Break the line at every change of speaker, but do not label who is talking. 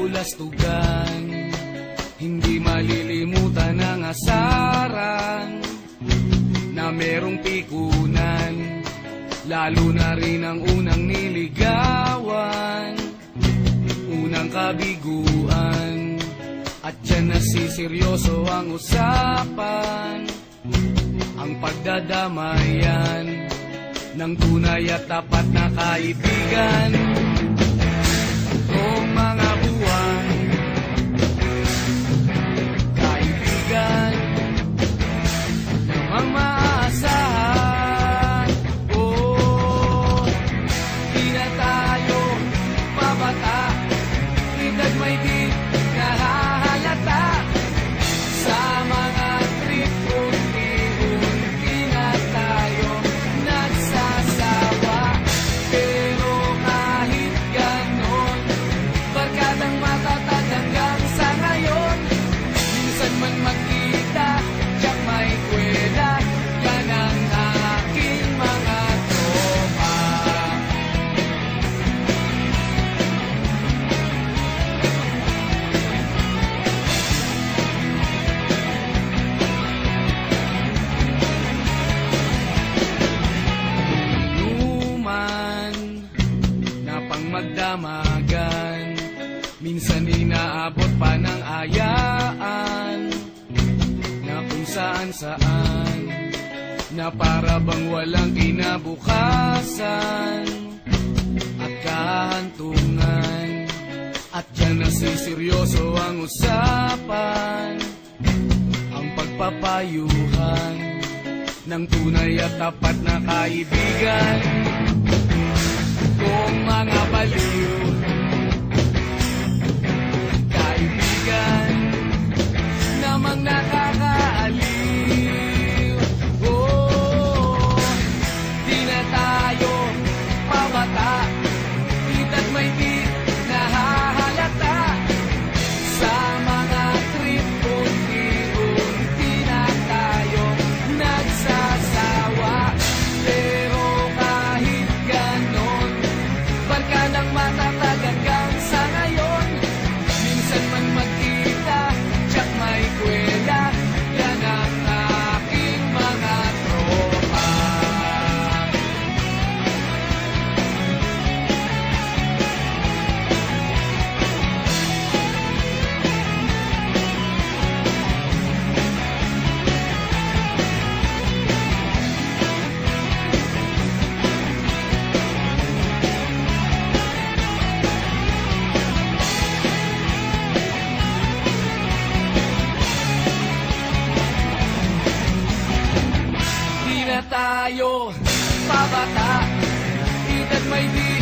kabulastugan. Hindi malilimutan ang asaran na merong pikunan, lalo na rin ang unang niligawan, unang kabiguan. At dyan nasiseryoso ang usapan, ang pagdadamayan ng tunay at tapat na kaibigan. Kung mga buwan, kaibigan namang maaasahan. Oh, di na tayo mabata, edad may di nahahalata. Sa mga trip, unti-unti na tayo nagsasawa. Pero kahit ganon, barkadang matatag hanggang sa ngayon. Minsan man magkita, tiyak may kwela, yan ang aking mga tropa. Inuman na pang magdamagan, minsan inaabot pa ng ayaan, na kung saan-saan, na para bang walang kinabukasan at kahantungan. At dyan nasiseryoso ang usapan, ang pagpapayuhan ng tunay at tapat na kaibigan. Kung mga baliw, kaibigan namang nakakaaliw. Oh, di na tayo pabata, edad may di nahahalata. Sa mga trip, unti-unti na tayo nagsasawa. Pero kahit ganon, barkadang matatag hanggang sa ngayon. Minsan man magkita, tiyak may kwela, yan ang aking mga tropa. Di na tayo pabata, edad may di